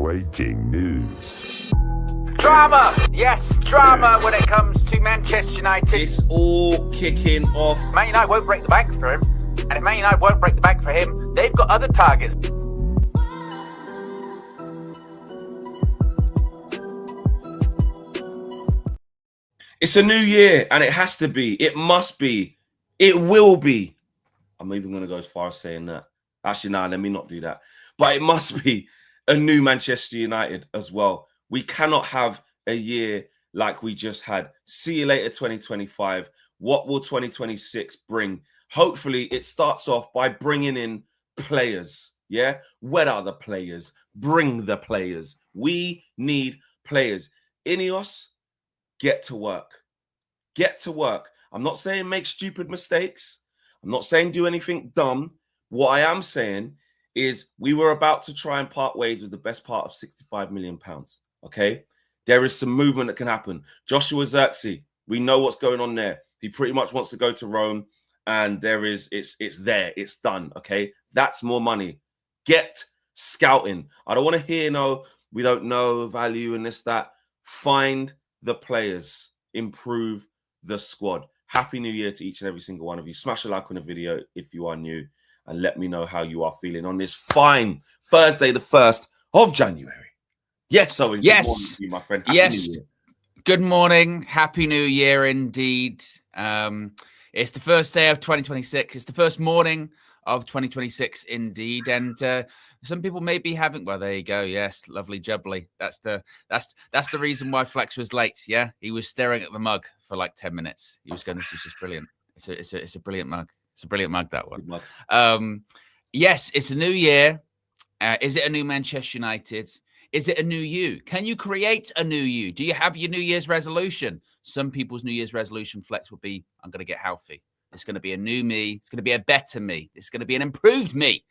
Breaking news. Drama! Yes, drama when it comes to Manchester United. It's all kicking off. Man United won't break the bank for him. And if Man United won't break the bank for him, they've got other targets. It's a new year, and it has to be. It must be. It will be. I'm even going to go as far as saying that. Actually, no, let me not do that. But it must be a new Manchester United as well. We cannot have a year like we just had. See you later, 2025. What will 2026 bring? Hopefully, it starts off by bringing in players. Yeah? Where are the players? Bring the players. We need players. Ineos, get to work. Get to work. I'm not saying make stupid mistakes. I'm not saying do anything dumb. What I am saying is we were about to try and part ways with the best part of £65 million. Okay? There is some movement that can happen. Joshua Zirkzee, we know what's going on there. He pretty much wants to go to Rome, and it's there. It's done. Okay? That's more money. Get scouting. I don't want to hear no, we don't know value and this, that. Find the players. Improve the squad. Happy New Year to each and every single one of you. Smash a like on the video if you are new, and let me know how you are feeling on this fine Thursday, the 1st of January. Yes, Owen. Yes. Good morning to you, my friend. Happy Yes. New Year. Good morning. Happy New Year indeed. It's the first day of 2026. It's the first morning of 2026 indeed. And some people may be having, well, there you go. Yes, lovely jubbly. That's the reason why Flex was late. Yeah, he was staring at the mug for like 10 minutes. He was going, this is just brilliant. It's a brilliant mug. It's a brilliant mug, that one. Yes, it's a new year. Is it a new Manchester United? Is it a new you? Can you create a new you? Do you have your New Year's resolution? Some people's New Year's resolution, Flex, will be, I'm going to get healthy. It's going to be a new me. It's going to be a better me. It's going to be an improved me.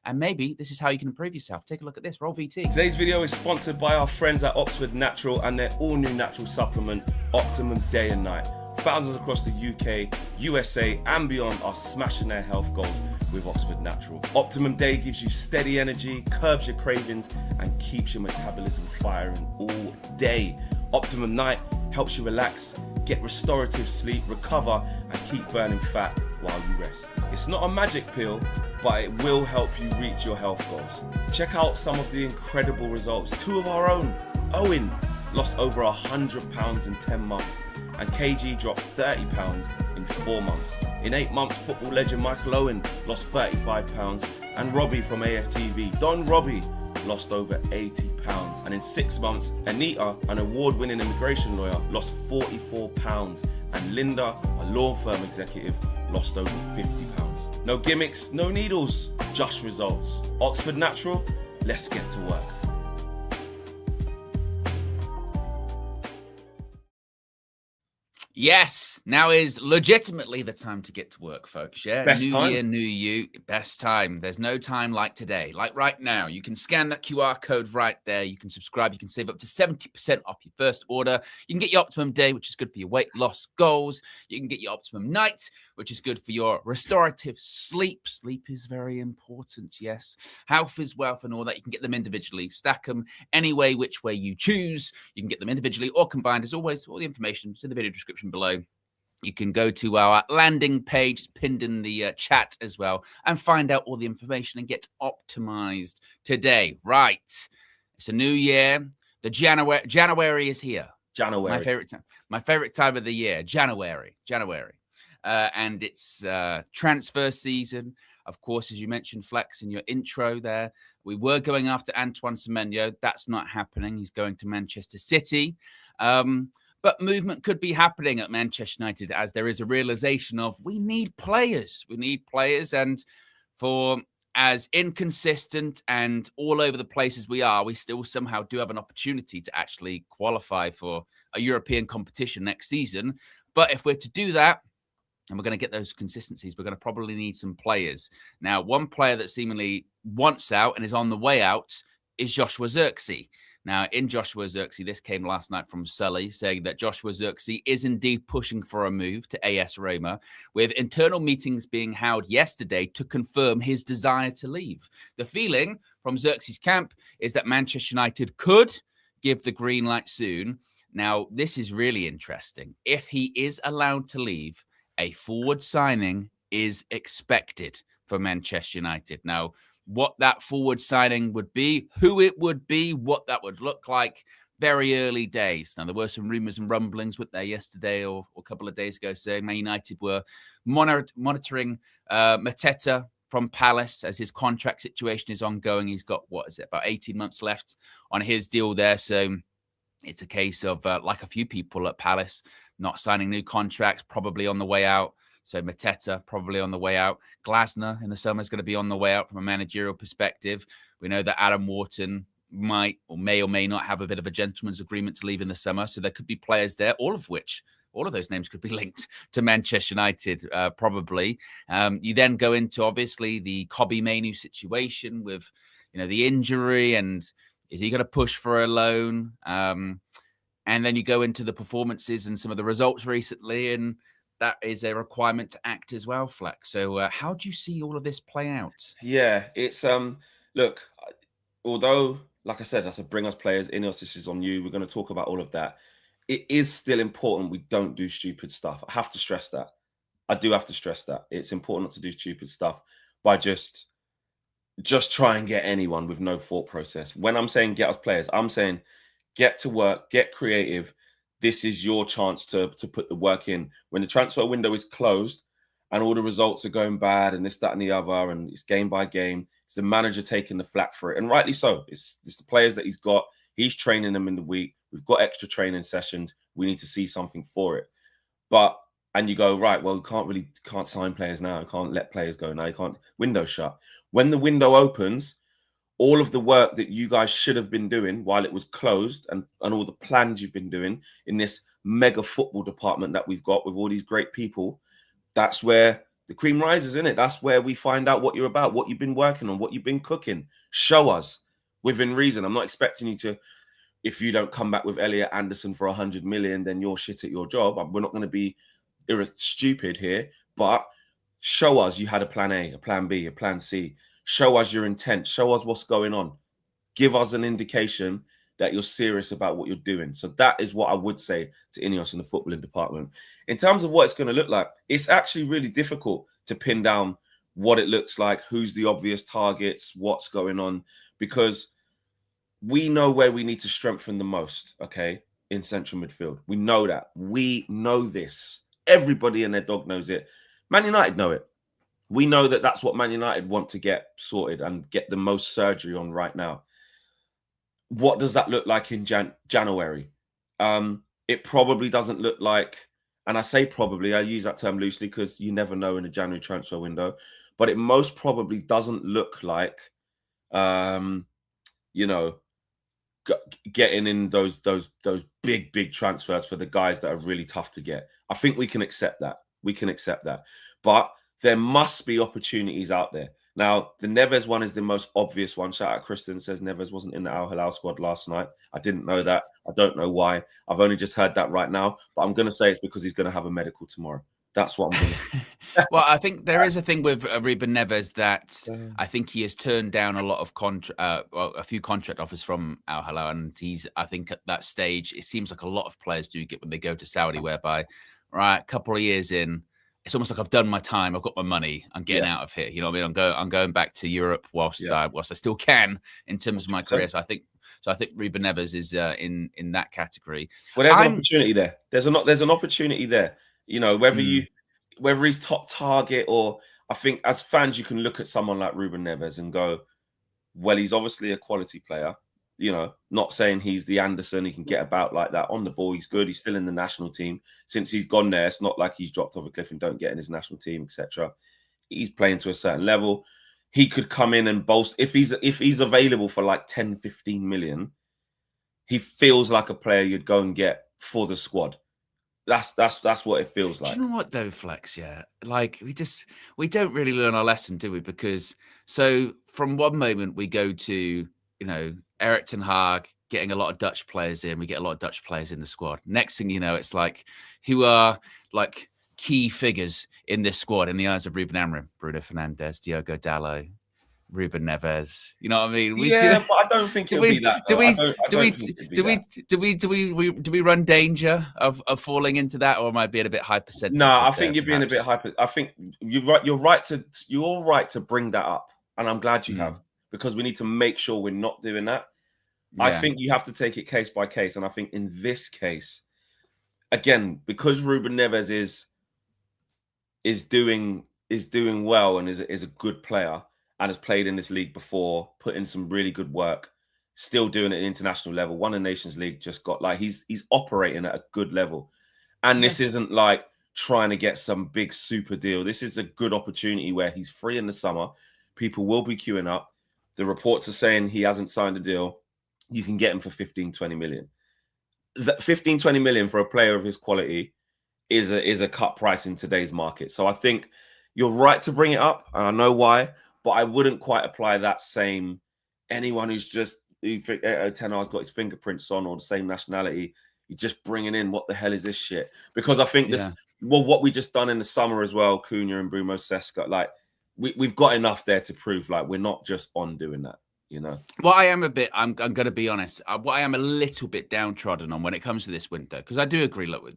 And maybe this is how you can improve yourself. Take a look at this. Roll VT. Today's video is sponsored by our friends at Oxford Natural and their all-new natural supplement, Optimum Day and Night. Thousands across the UK, USA, and beyond are smashing their health goals with Oxford Natural. Optimum Day gives you steady energy, curbs your cravings, and keeps your metabolism firing all day. Optimum Night helps you relax, get restorative sleep, recover, and keep burning fat while you rest. It's not a magic pill, but it will help you reach your health goals. Check out some of the incredible results. 2 of our own. OWEN lost over 100 pounds in 10 months, and KG dropped 30 pounds in 4 months. In 8 months, football legend Michael Owen lost 35 pounds, and Robbie from AFTV, Don Robbie, lost over 80 pounds. And in 6 months, Anita, an award-winning immigration lawyer, lost 44 pounds, and Linda, a law firm executive, lost over 50 pounds. No gimmicks, no needles, just results. Oxford Natural, let's get to work. Yes, now is legitimately the time to get to work, folks. Yeah, Best new time. year, new you, best time. There's no time like today, like right now. You can scan that QR code right there. You can subscribe. You can save up to 70% off your first order. You can get your Optimum Day, which is good for your weight loss goals. You can get your Optimum Night, which is good for your restorative sleep. Sleep is very important, yes. Health is wealth and all that. You can get them individually. Stack them any way, which way you choose. You can get them individually or combined. As always, all the information is in the video description below. You can go to our landing page, it's pinned in the chat as well, and find out all the information and get optimized today. Right. It's a new year. The January is here. January. My favorite time of the year, January. And it's transfer season. Of course, as you mentioned, Flex, in your intro there, we were going after Antoine Semenyo. That's not happening. He's going to Manchester City. But movement could be happening at Manchester United as there is a realization of we need players. We need players. And for as inconsistent and all over the place as we are, we still somehow do have an opportunity to actually qualify for a European competition next season. But if we're to do that, and we're going to get those consistencies, we're going to probably need some players. Now, one player that seemingly wants out and is on the way out is Joshua Zirkzee. Now, in Joshua Zirkzee, this came last night from Sully, saying that Joshua Zirkzee is indeed pushing for a move to AS Roma, with internal meetings being held yesterday to confirm his desire to leave. The feeling from Zirkzee's camp is that Manchester United could give the green light soon. Now, this is really interesting. If he is allowed to leave, a forward signing is expected for Manchester United. Now, what that forward signing would be, who it would be, what that would look like, very early days. Now, there were some rumours and rumblings with there yesterday or a couple of days ago saying Man United were monitoring Mateta from Palace as his contract situation is ongoing. He's got, about 18 months left on his deal there. So it's a case of, like a few people at Palace, not signing new contracts, probably on the way out. So Mateta probably on the way out. Glasner in the summer is going to be on the way out from a managerial perspective. We know that Adam Wharton may or may not have a bit of a gentleman's agreement to leave in the summer. So there could be players there, all of those names could be linked to Manchester United, probably. You then go into, obviously, the Kobbie Mainoo situation with, the injury, and is he going to push for a loan? And then you go into the performances and some of the results recently, and that is a requirement to act as well, Flex. So how do you see all of this play out? Yeah, it's look, although, like I said, that's a bring us players, Ineos, this is on you. We're going to talk about all of that. It is still important we don't do stupid stuff. I have to stress that. I do have to stress that. It's important not to do stupid stuff by just try and get anyone with no thought process. When I'm saying get us players, I'm saying get to work, get creative. This is your chance to put the work in. When the transfer window is closed and all the results are going bad and this, that, and the other, and it's game by game, it's the manager taking the flak for it. And rightly so. It's the players that he's got. He's training them in the week. We've got extra training sessions. We need to see something for it. And you go, right, well, you can't sign players now. You can't let players go now. You can't, window shut. When the window opens, all of the work that you guys should have been doing while it was closed and all the plans you've been doing in this mega football department that we've got with all these great people, that's where the cream rises, isn't it? That's where we find out what you're about, what you've been working on, what you've been cooking. Show us within reason. I'm not expecting you to, if you don't come back with Elliot Anderson for 100 million, then you're shit at your job. We're not going to be stupid here, but show us you had a plan A, a plan B, a plan C. Show us your intent. Show us what's going on. Give us an indication that you're serious about what you're doing. So that is what I would say to Ineos in the footballing department. In terms of what it's going to look like, it's actually really difficult to pin down what it looks like, who's the obvious targets, what's going on, because we know where we need to strengthen the most, okay, in central midfield. We know that. We know this. Everybody and their dog knows it. Man United know it. We know that that's what Man United want to get sorted and get the most surgery on right now. What does that look like in January? It probably doesn't look like, and I say probably, I use that term loosely because you never know in a January transfer window, but it most probably doesn't look like, getting in those big transfers for the guys that are really tough to get. I think we can accept that. But there must be opportunities out there. Now, the Neves one is the most obvious one. Shout out Kristen, says Neves wasn't in the Al Hilal squad last night. I didn't know that. I don't know why. I've only just heard that right now. But I'm going to say it's because he's going to have a medical tomorrow. That's what I'm going to. Well, I think there is a thing with Ruben Neves that I think he has turned down a lot of a few contract offers from Al Hilal, and he's, I think, at that stage, it seems like a lot of players do get when they go to Saudi, whereby, right, a couple of years in, it's almost like I've done my time. I've got my money. I'm getting out of here. You know what I mean? I'm going back to Europe whilst I still can in terms of my career. So I think Ruben Neves is in that category. Well, there's an opportunity there. There's an opportunity there. You know, whether he's top target, or I think as fans you can look at someone like Ruben Neves and go, well, he's obviously a quality player. You know, not saying he's the Anderson, he can get about like that on the ball. He's good. He's still in the national team. Since he's gone there, it's not like he's dropped off a cliff and don't get in his national team, etc. He's playing to a certain level. He could come in and boast if he's available for like 10, 15 million. He feels like a player you'd go and get for the squad. That's what it feels like. Do you know what though, Flex? Yeah, like we don't really learn our lesson, do we? Because so from one moment we go to Erik ten Hag getting a lot of Dutch players in. We get a lot of Dutch players in the squad. Next thing you know, it's like, who are like key figures in this squad in the eyes of Ruben Amorim? Bruno Fernandes, Diogo Dalot, Ruben Neves. You know what I mean? But I don't think it'll be that. Do we run danger of falling into that, or am I being a bit hypersensitive? No, I think you're being a bit hyper. I think you're right. You're all right to bring that up, and I'm glad you have, because we need to make sure we're not doing that. Yeah. I think you have to take it case by case, and I think in this case, again, because Ruben Neves is doing well and is a good player and has played in this league before, put in some really good work, still doing it at international level. Won a Nations League, just got like he's operating at a good level, and this isn't like trying to get some big super deal. This is a good opportunity where he's free in the summer. People will be queuing up. The reports are saying he hasn't signed a deal. You can get him for 15-20 million. That 15-20 million for a player of his quality is a cut price in today's market. So I think you're right to bring it up, and I know why, but I wouldn't quite apply that same anyone who's just Ten Hag's got his fingerprints on or the same nationality. You're just bringing in, what the hell is this shit? Because I think what we just done in the summer as well, Cunha and Bruno Seska, like we've got enough there to prove like we're not just on doing that. Well, I am I'm going to be honest. What I am a little bit downtrodden on when it comes to this window, because I do agree, look,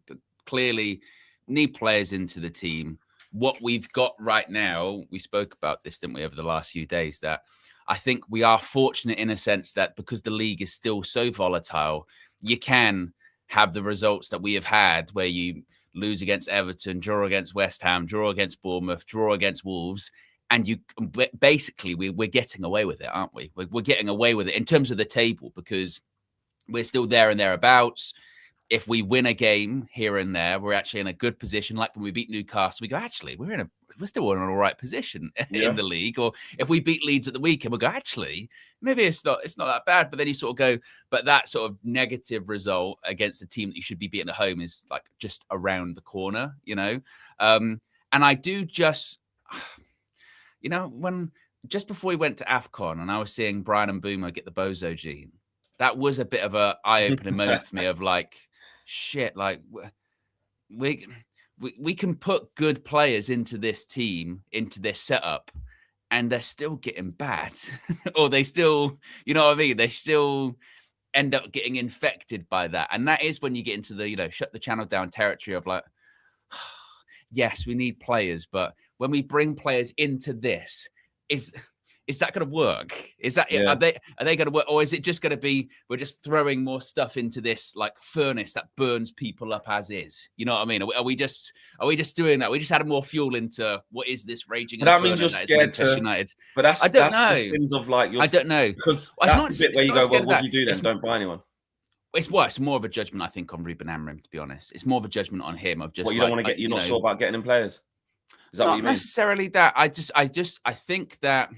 clearly need players into the team. What we've got right now, we spoke about this, didn't we, over the last few days, that I think we are fortunate in a sense that because the league is still so volatile, you can have the results that we have had where you lose against Everton, draw against West Ham, draw against Bournemouth, draw against Wolves. And we're getting away with it, aren't we? We're getting away with it in terms of the table because we're still there and thereabouts. If we win a game here and there, we're actually in a good position. Like when we beat Newcastle, we go, actually, we're still in an all right position in the league. Or if we beat Leeds at the weekend, we'll go, actually, maybe it's not that bad. But then you sort of go, but that sort of negative result against the team that you should be beating at home is like just around the corner, And I do just... when just before we went to AFCON and I was seeing Brian Mbeumo get the bozo gene, that was a bit of an eye-opening moment for me of like, shit, like we can put good players into this team, into this setup, and they're still getting bad. Or they still, you know what I mean? They still end up getting infected by that. And that is when you get into the, shut the channel down territory of like, yes, we need players, but when we bring players into this, is that going to work? Is that are they going to work, or is it just going to be we're just throwing more stuff into this like furnace that burns people up as is? You know what I mean? Are we just doing that? We just adding more fuel into what is this raging? But that means you're scared to United. But I don't know. The sins of like I don't know, because that's the bit where you go, well, what do you do then? Don't buy anyone. It's worse. More of a judgment, I think, on Ruben Amorim. To be honest, it's more of a judgment on him of just. What, you don't want to get? You're not sure about getting in players. Is that not what you mean? Necessarily that. I think that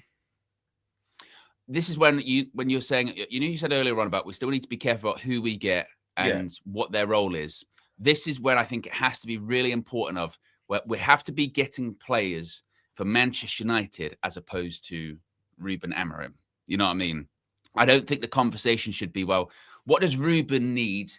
this is when you're saying, you said earlier on about we still need to be careful about who we get and what their role is. This is where I think it has to be really important of where we have to be getting players for Manchester United as opposed to Ruben Amorim. You know what I mean? I don't think the conversation should be, well, what does Ruben need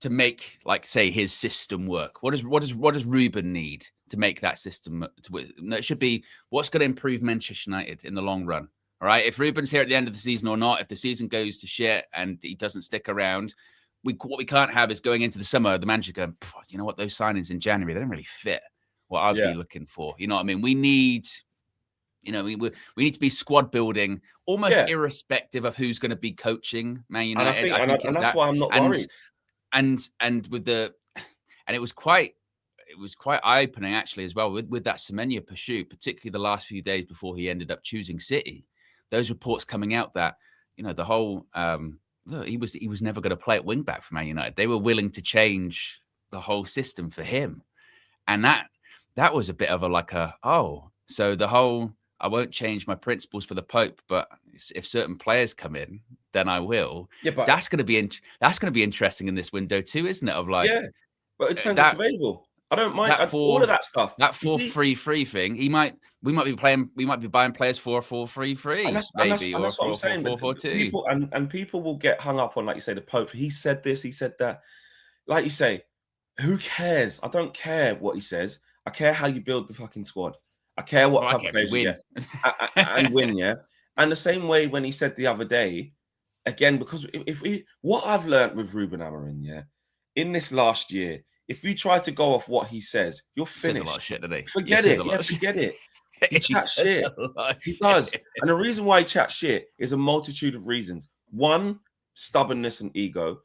to make, like, say, his system work? What does Ruben need to make that system? It should be what's going to improve Manchester United in the long run. All right. If Ruben's here at the end of the season or not, if the season goes to shit and he doesn't stick around, what we can't have is going into the summer, the manager going, you know what, those signings in January, they don't really fit what I'd be looking for. You know what I mean? We need, we need to be squad building almost irrespective of who's going to be coaching Man United. And that's why I'm not worried. And it was quite eye-opening actually as well with that Semenya pursuit, particularly the last few days before he ended up choosing City. Those reports coming out that the whole he was never going to play at wing back for Man United. They were willing to change the whole system for him, and that was a bit of so the whole I won't change my principles for the Pope, but if certain players come in, then I will. Yeah, but that's going to be interesting in this window too, isn't it? Of like, but it depends what's available. I don't mind That all of that stuff. That You see, 4-3-3 thing, we might be buying players 4-4-3-3 maybe, or that's what I'm saying. But 4-4-4-2. people and people will get hung up on, like you say, the Pope. He said this, he said that. Like you say, who cares? I don't care what he says. I care how you build the fucking squad. I care what type of players you get and win, yeah. And the same way when he said the other day, again, because what I've learned with Ruben Amorim, yeah, in this last year, if you try to go off what he says, you're finished. Says a lot of shit, doesn't he? Forget it. Yeah, forget it. He chats shit. He does. And the reason why he chats shit is a multitude of reasons. One, stubbornness and ego,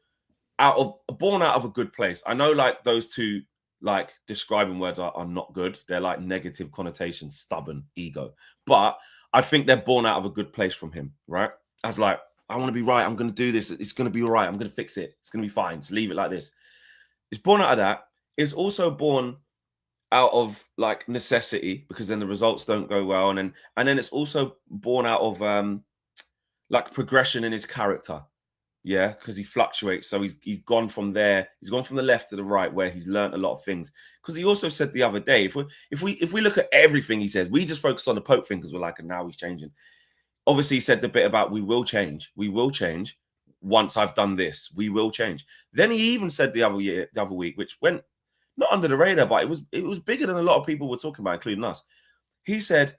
born out of a good place. I know, like, those two, like, describing words are not good. They're like negative connotations, stubborn, ego. But I think they're born out of a good place from him, right? As like, I want to be right. I'm going to do this. It's going to be all right. I'm going to fix it. It's going to be fine. Just leave it like this. It's born out of that. It's also born out of like necessity, because then the results don't go well. And then it's also born out of like progression in his character. Yeah, because he fluctuates. So he's gone from there. He's gone from the left to the right, where he's learned a lot of things. Because he also said the other day, if we look at everything he says, we just focus on the Pope thing because we're like, and now he's changing. Obviously, he said the bit about we will change. We will change once I've done this. We will change. Then he even said the other week, which went not under the radar, but it was bigger than a lot of people were talking about, including us. He said,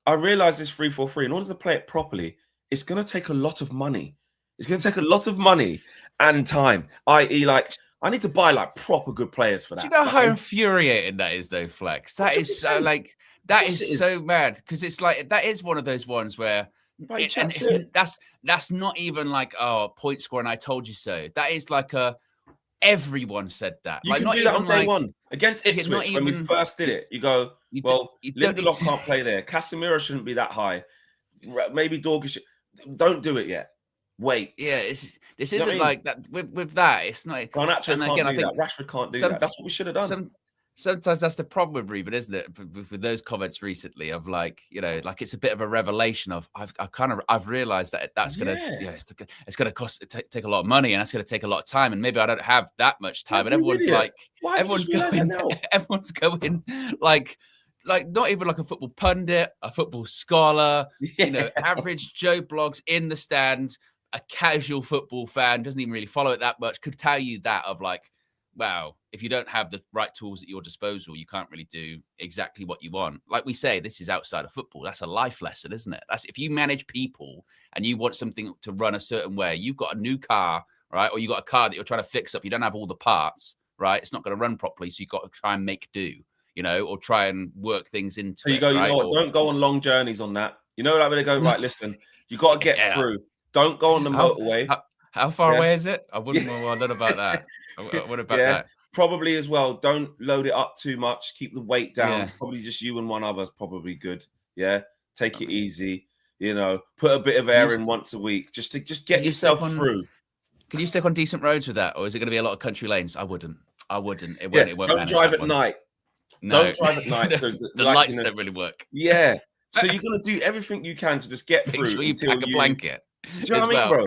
I realize this 3-4-3, in order to play it properly, it's going to take a lot of money. It's going to take a lot of money and time, i.e. like, I need to buy like proper good players for that. Do you know how infuriating that is, though, Flex? That is so, like, that is so mad, because it's like, that is one of those ones where that's not even like, oh, point score and I told you so. That is like everyone said that. You like, can not do even that on day one against Ipswich when we first did it. You go, Lindelof can't play there. Casemiro shouldn't be that high. Maybe Dorgish. Don't do it yet. Wait. Yeah, this isn't like that. With that, it's not. Garnacho can't do that. Rashford can't do that. That's what we should have done. Sometimes that's the problem with Ruben, isn't it? With those comments recently of like, you know, like it's a bit of a revelation of I've realized that that's gonna it's gonna take a lot of money, and that's gonna take a lot of time, and maybe I don't have that much time. And everyone's like, everyone's going like not even like a football pundit, a football scholar, you know, average Joe Blogs in the stand, a casual football fan, doesn't even really follow it that much, could tell you that of like, wow, if you don't have the right tools at your disposal, you can't really do exactly what you want. Like we say, this is outside of football. That's a life lesson, isn't it? That's if you manage people and you want something to run a certain way, you've got a new car, right? Or you got a car that you're trying to fix up. You don't have all the parts, right? It's not going to run properly. So you've got to try and make do, you know, or try and work things into it. Right? You know what? Don't go on long journeys on that. You know, like when they go, right, listen, you got to get through. Don't go on the motorway. How far away is it? I wouldn't know about that. What about that? Probably as well. Don't load it up too much. Keep the weight down. Yeah. Probably just you and one other is probably good. Yeah. Take it easy. You know, put a bit of air in once a week just to get yourself through. Can you stick on decent roads with that? Or is it going to be a lot of country lanes? I wouldn't. It won't. Don't drive at night. No. Don't drive at night because the lights don't really work. Yeah. So you're going to do everything you can to just get through. Make sure you pack a blanket. Do you know what I mean, bro?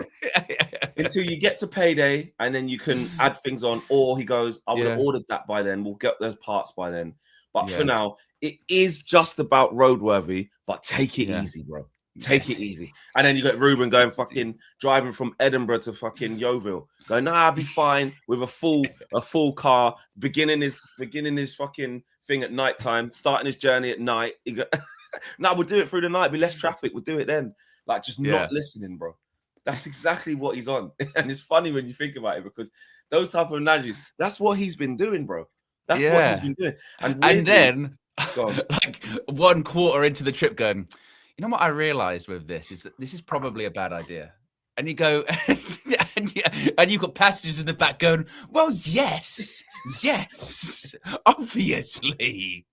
Until you get to payday, and then you can add things on. Or he goes, I would have ordered that by then. We'll get those parts by then. But for now, it is just about roadworthy. But take it easy, bro. Take it easy. And then you got Ruben going fucking driving from Edinburgh to fucking Yeovil. Going, nah, I'll be fine with a full car. Beginning his fucking thing at night time. Starting his journey at night. He go, no, we'll do it through the night. Be less traffic. We'll do it then. Like, just not listening, bro. That's exactly what he's on. And it's funny when you think about it, because those type of analogies, that's what he's been doing, bro. That's what he's been doing. And then, like, 1 quarter into the trip going, you know what I realized with this is that this is probably a bad idea. And you go, and you've got passengers in the back going, well, yes, obviously,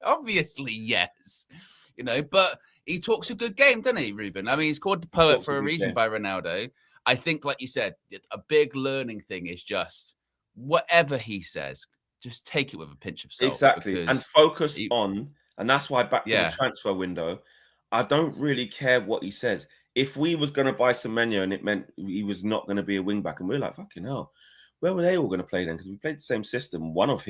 yes. You know, but he talks a good game, doesn't he, Ruben? I mean, he's called the poet for a reason by Ronaldo. I think, like you said, a big learning thing is just whatever he says, just take it with a pinch of salt. Exactly. And focus on, and that's why back to the transfer window, I don't really care what he says. If we was going to buy Semenyo and it meant he was not going to be a wing back, and we're like, fucking hell, where were they all going to play then? Because we played the same system. One of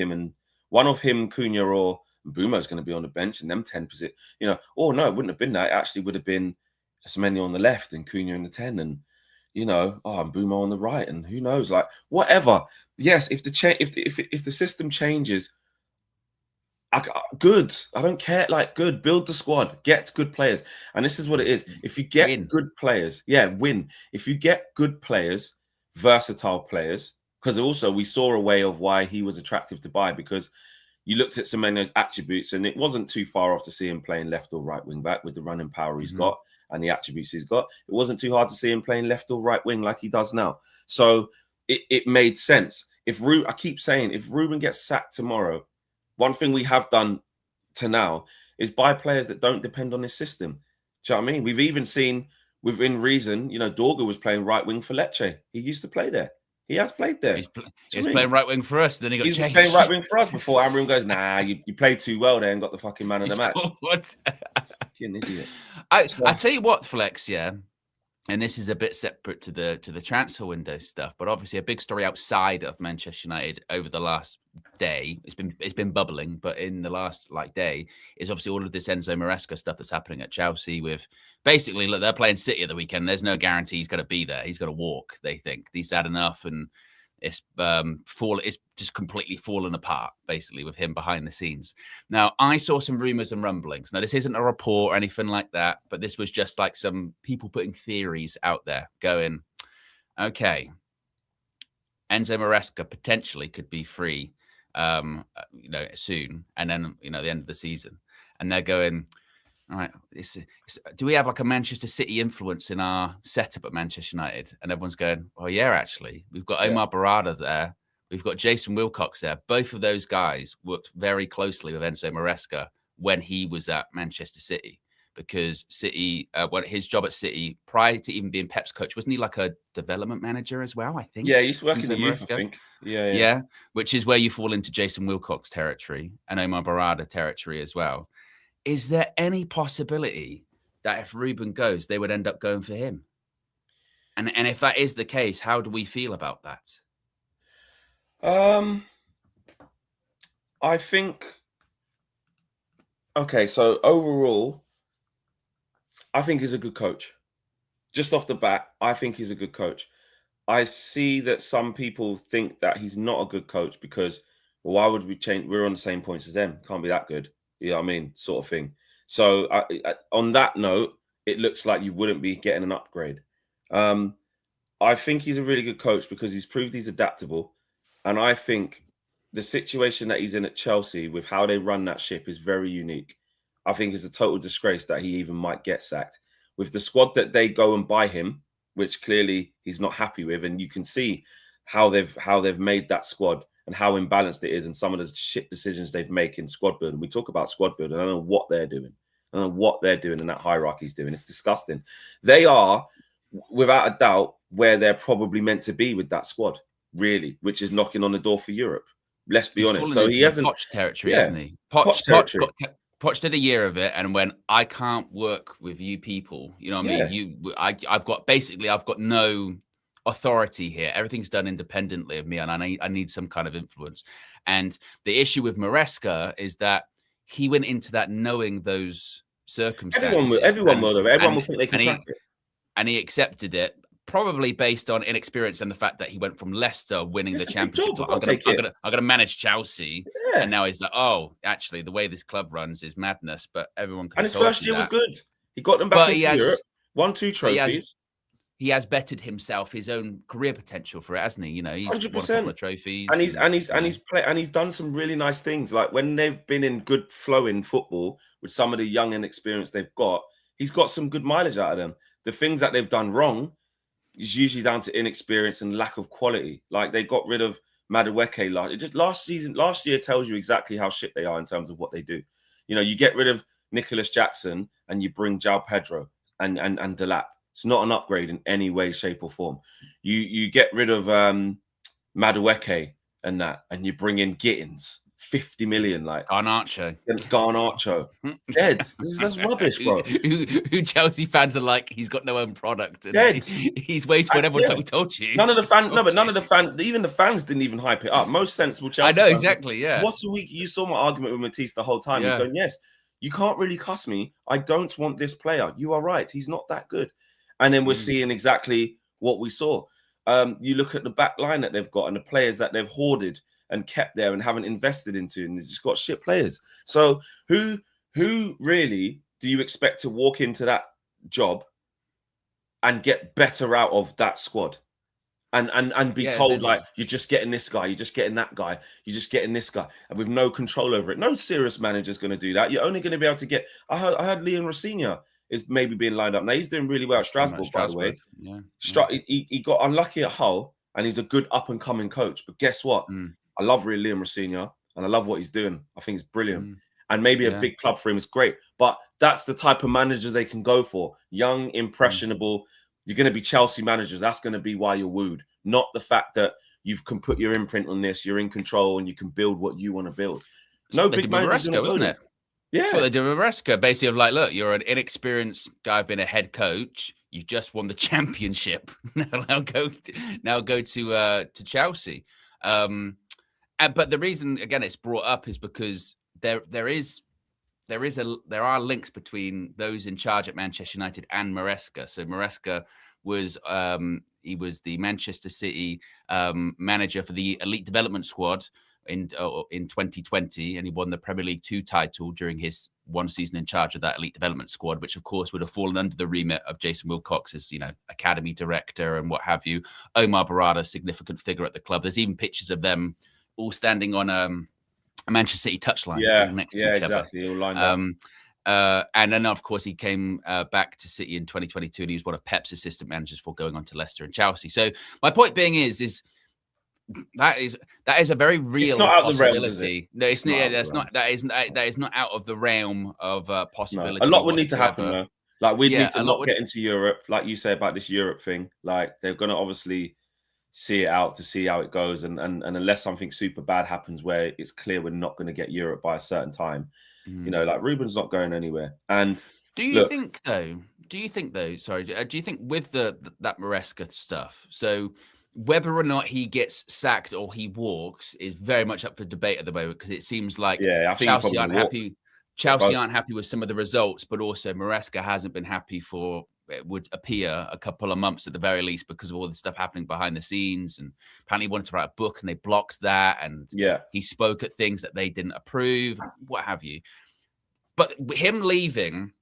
one of him, Cunha or Mbumo's going to be on the bench, and them 10 position, you know, or no, it wouldn't have been that. It actually would have been Semenyo on the left and Cunha in the 10, and you know, and Mbumo on the right, and who knows, like whatever. Yes, if the system changes, good. I don't care. Like, good. Build the squad. Get good players. And this is what it is. If you get good players, win. If you get good players, versatile players, because also we saw a way of why he was attractive to buy, because you looked at Semenyo's attributes, and it wasn't too far off to see him playing left or right wing back with the running power he's got and the attributes he's got. It wasn't too hard to see him playing left or right wing like he does now. So it made sense. I keep saying, if Ruben gets sacked tomorrow, one thing we have done to now is buy players that don't depend on this system. Do you know what I mean? We've even seen within reason, you know, Dorga was playing right wing for Lecce. He used to play there. He has played there. He's playing right wing for us. Then he got changed. He's playing right wing for us before Amram goes, nah, you played too well there and got the fucking man of the match. What? Fucking idiot. I tell you what, Flex, yeah. And this is a bit separate to the transfer window stuff, but obviously a big story outside of Manchester United over the last day. It's been bubbling, but in the last day is obviously all of this Enzo Maresca stuff that's happening at Chelsea. With basically, look, they're playing City at the weekend. There's no guarantee he's going to be there. He's got to walk. They think he's had enough, and it's just completely fallen apart, basically, with him behind the scenes. Now, I saw some rumors and rumblings. Now, this isn't a report or anything like that, but this was just like some people putting theories out there going, okay, Enzo Maresca potentially could be free, soon, and then, the end of the season. And they're going, all right, do we have like a Manchester City influence in our setup at Manchester United? And everyone's going, oh, yeah, actually. We've got Omar Barada there. We've got Jason Wilcox there. Both of those guys worked very closely with Enzo Maresca when he was at Manchester City, because City, his job at City, prior to even being Pep's coach, wasn't he like a development manager as well, I think? Yeah, he's working in youth, I think. Yeah, which is where you fall into Jason Wilcox territory and Omar Barada territory as well. Is there any possibility that if Ruben goes, they would end up going for him? And if that is the case, how do we feel about that? I think, okay, so overall, I think he's a good coach. Just off the bat, I think he's a good coach. I see that some people think that he's not a good coach because, well, why would we change? We're on the same points as them. Can't be that good. You know what I mean? Sort of thing. So on that note, it looks like you wouldn't be getting an upgrade. I think he's a really good coach because he's proved he's adaptable. And I think the situation that he's in at Chelsea with how they run that ship is very unique. I think it's a total disgrace that he even might get sacked. With the squad that they go and buy him, which clearly he's not happy with, and you can see how they've made that squad and how imbalanced it is, and some of the shit decisions they've made in squad building. We talk about squad building. I don't know what they're doing. I don't know what they're doing and that hierarchy's doing. It's disgusting. They are, without a doubt, where they're probably meant to be with that squad, really, which is knocking on the door for Europe. Let's be honest. So he hasn't Poch territory, isn't he? Poch did a year of it and went, I can't work with you people. You know what I mean? I've got no authority here. Everything's done independently of me, and I need some kind of influence. And the issue with Maresca is that he went into that knowing those circumstances. Everyone will think they can crack it. And he accepted it, probably based on inexperience and the fact that he went from Leicester winning the championship. I'm going to manage Chelsea. Yeah. And now he's like, oh, actually, the way this club runs is madness. But everyone can. And his first year was good. He got them back into Europe, won 2 trophies. He has bettered himself, his own career potential for it, hasn't he? You know, he's 100%. Won a couple of trophies, and he's done some really nice things. Like when they've been in good flow in football with some of the young and experienced they've got, he's got some good mileage out of them. The things that they've done wrong is usually down to inexperience and lack of quality. Like they got rid of Madueke last year tells you exactly how shit they are in terms of what they do. You know, you get rid of Nicholas Jackson and you bring João Pedro and Delap. It's not an upgrade in any way, shape, or form. You get rid of Madueke and that, and you bring in Gittins 50 million, like Garnacho. Garnacho. Dead. That's rubbish, bro. Who Chelsea fans are like, he's got no own product. And Dead. He's wasteful. And everyone's like, we told you. None of the fans, no, but none of the fans, even the fans didn't even hype it up. Most sensible Chelsea I know, fans, exactly, yeah. What a week. You saw my argument with Matisse the whole time. He's going, yes, you can't really cuss me. I don't want this player. You are right. He's not that good. And then we're seeing exactly what we saw. You look at the back line that they've got and the players that they've hoarded and kept there and haven't invested into, and they've just got shit players. So who really do you expect to walk into that job and get better out of that squad? And be told, like, you're just getting this guy, you're just getting that guy, you're just getting this guy, and with no control over it. No serious manager's going to do that. You're only going to be able to get. I heard Leon Rossinha is maybe being lined up. Now he's doing really well at Strasbourg, by the way. Yeah. He got unlucky at Hull, and he's a good up and coming coach. But guess what? I love Liam Rossinha, and I love what he's doing. I think it's brilliant. And maybe a big club for him is great. But that's the type of manager they can go for. Young, impressionable. You're going to be Chelsea managers. That's going to be why you're wooed. Not the fact that you can put your imprint on this, you're in control, and you can build what you want to build. No big managers, isn't it? Yeah. That's what they do with Maresca. Basically, of like, look, you're an inexperienced guy. I've been a head coach. You've just won the championship. now go to Chelsea. But the reason, again, it's brought up is because there are links between those in charge at Manchester United and Maresca. So Maresca was he was the Manchester City manager for the elite development squad in 2020, and he won the Premier League 2 title during his one season in charge of that elite development squad, which of course would have fallen under the remit of Jason Wilcox as, academy director and what have you. Omar Barada, significant figure at the club. There's even pictures of them all standing on a Manchester City touchline next to each exactly. All lined up. And then, of course, he came back to City in 2022, and he was one of Pep's assistant managers for going on to Leicester and Chelsea. So my point being is that is a very real possibility. No, it's not. That is not out of the realm of possibility. No. A lot would need to happen, though. Like we need to not get into Europe, like you say about this Europe thing. Like they're going to obviously see it out to see how it goes, and unless something super bad happens where it's clear we're not going to get Europe by a certain time, like Ruben's not going anywhere. And do you think though? Sorry, do you think with that Maresca stuff? So whether or not he gets sacked or he walks is very much up for debate at the moment, because it seems like Chelsea aren't happy. Chelsea aren't happy with some of the results, but also Maresca hasn't been happy for, it would appear, a couple of months at the very least, because of all the stuff happening behind the scenes. And apparently he wanted to write a book and they blocked that. And he spoke at things that they didn't approve, what have you. But him leaving,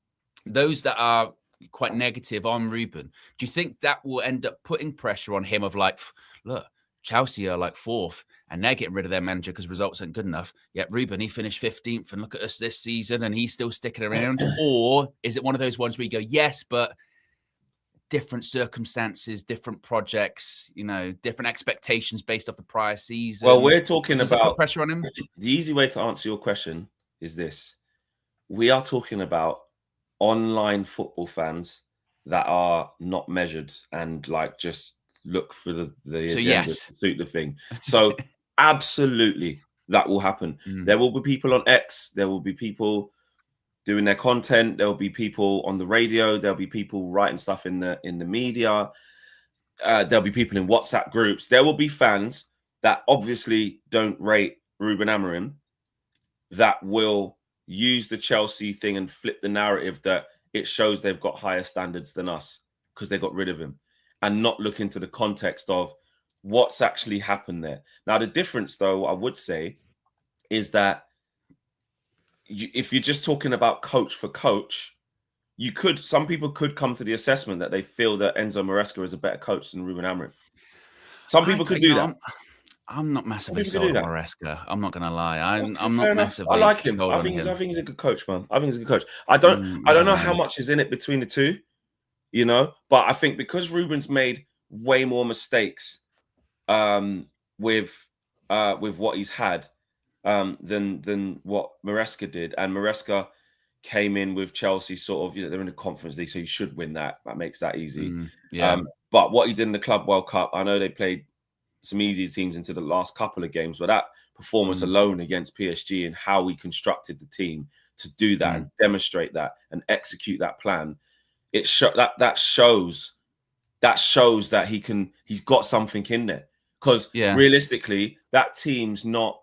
those that are quite negative on Ruben, do you think that will end up putting pressure on him of like, look, Chelsea are like 4th and they're getting rid of their manager because results aren't good enough. Yet Ruben, he finished 15th, and look at us this season and he's still sticking around. Or is it one of those ones where you go, yes, but different circumstances, different projects, different expectations based off the prior season? Well, we're talking about put pressure on him. The easy way to answer your question is this. We are talking about online football fans that are not measured and like just look for the agenda to suit the thing. So absolutely that will happen. There will be people on X, there will be people doing their content, there will be people on the radio, there'll be people writing stuff in the media, there'll be people in WhatsApp groups. There will be fans that obviously don't rate Ruben Amorim that will use the Chelsea thing and flip the narrative that it shows they've got higher standards than us because they got rid of him, and not look into the context of what's actually happened there. Now, the difference, though, I would say, is that if you're just talking about coach for coach, some people could come to the assessment that they feel that Enzo Maresca is a better coach than Ruben Amorim. Some people could do that. I'm not massively sold on Maresca. I'm not going to lie. I'm not massively. I like him. I think he's a good coach, man. I think he's a good coach. I don't know how much is in it between the two, but I think because Ruben's made way more mistakes with what he's had than what Maresca did, and Maresca came in with Chelsea sort of, they're in the Conference League, so you should win that. That makes that easy. But what he did in the Club World Cup, I know they played some easy teams into the last couple of games, but that performance alone against PSG and how we constructed the team to do that and demonstrate that and execute that plan, that shows that he's got something in there. Because realistically, that team's not,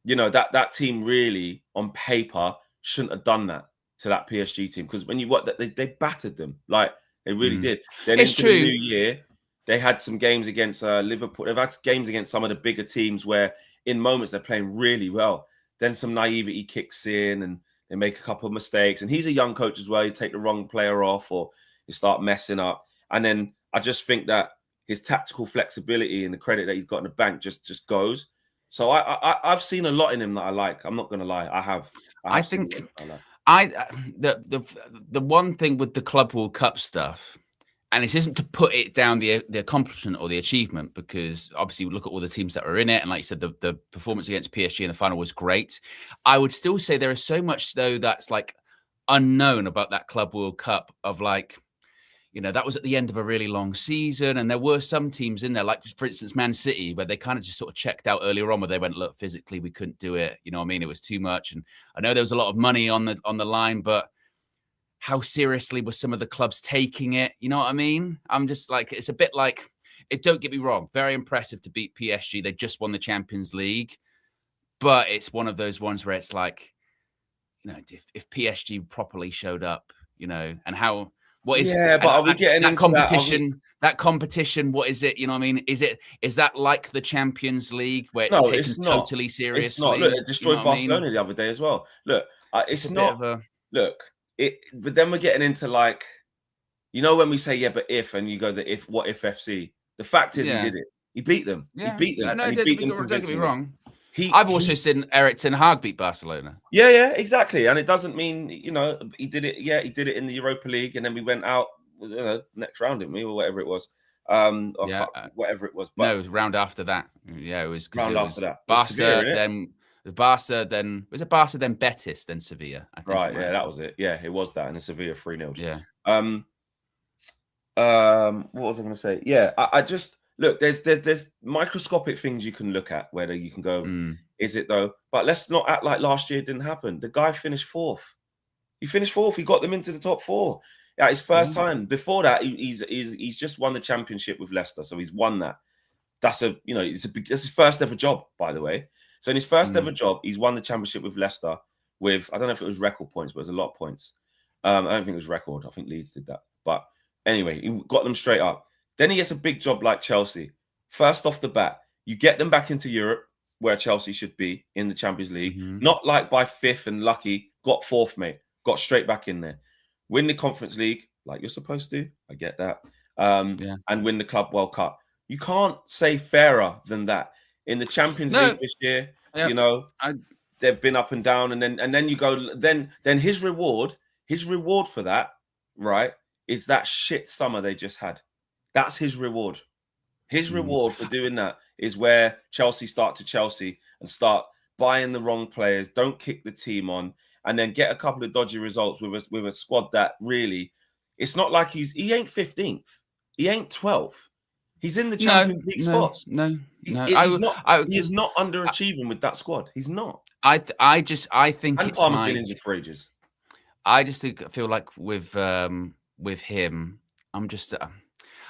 that team really on paper shouldn't have done that to that PSG team. Because when you watch that, they battered them, like they really did. Then It's into true. the new year, they had some games against Liverpool. They've had games against some of the bigger teams where in moments they're playing really well. Then some naivety kicks in and they make a couple of mistakes. And he's a young coach as well. You take the wrong player off or you start messing up. And then I just think that his tactical flexibility and the credit that he's got in the bank just goes. So I've seen a lot in him that I like. I'm not going to lie. I have. I think the one thing with the Club World Cup stuff, and this isn't to put it down the accomplishment or the achievement, because obviously we look at all the teams that were in it, and like you said, the performance against PSG in the final was great. I would still say there is so much though that's like unknown about that Club World Cup. Of like, that was at the end of a really long season, and there were some teams in there, like for instance Man City, where they kind of just sort of checked out earlier on, where they went, look, physically we couldn't do it. You know what I mean? It was too much, and I know there was a lot of money on the line, but how seriously were some of the clubs taking it? You know what I mean? I'm just like, it's a bit like, don't get me wrong, very impressive to beat PSG. They just won the Champions League, but it's one of those ones where it's like, if PSG properly showed up, and how. What is but are we getting that into competition? That competition, what is it? You know what I mean? Is that like the Champions League where it's taken totally seriously? It's not. Look, it destroyed Barcelona the other day as well. Look, it's not. But then we're getting into like, when we say but if, and you go what if FC? The fact is he did it. He beat them. Yeah. He beat them. No, don't get me wrong. I've also seen Erik ten Hag beat Barcelona. Yeah, exactly. And it doesn't mean, he did it. Yeah, he did it in the Europa League, and then we went out next round, didn't we, or whatever it was. Whatever it was. But no, it was round after that. Yeah, it was round after that. Barca, then Barca, then Betis, then Sevilla. I think right. Yeah, that was it. Yeah, it was that, and the Sevilla 3-0. Yeah. What was I going to say? Yeah, I just. Look, there's microscopic things you can look at, whether you can go, is it though? But let's not act like last year didn't happen. The guy finished fourth. He finished fourth. He got them into the top four. Yeah, his first time. Before that, he's just won the championship with Leicester, so he's won that. That's that's his first ever job, by the way. So in his first ever job, he's won the championship with Leicester with, I don't know if it was record points, but it was a lot of points. I don't think it was record. I think Leeds did that. But anyway, he got them straight up. Then he gets a big job like Chelsea. First off the bat, you get them back into Europe, where Chelsea should be in the Champions League. Not like by fifth and lucky, got fourth, mate. Got straight back in there. Win the Conference League, like you're supposed to. I get that. And win the Club World Cup. You can't say fairer than that. In the Champions League this year, they've been up and down. And then you go, then his reward for that, right, is that shit summer they just had. That's his reward. His reward for doing that is where Chelsea start to Chelsea and start buying the wrong players, don't kick the team on, and then get a couple of dodgy results with a squad that really, it's not like he ain't 15th. He ain't 12th. He's in the Champions League spots. He's not underachieving with that squad. He's not. I think and it's Palmer's been injured for ages. I just feel like with him,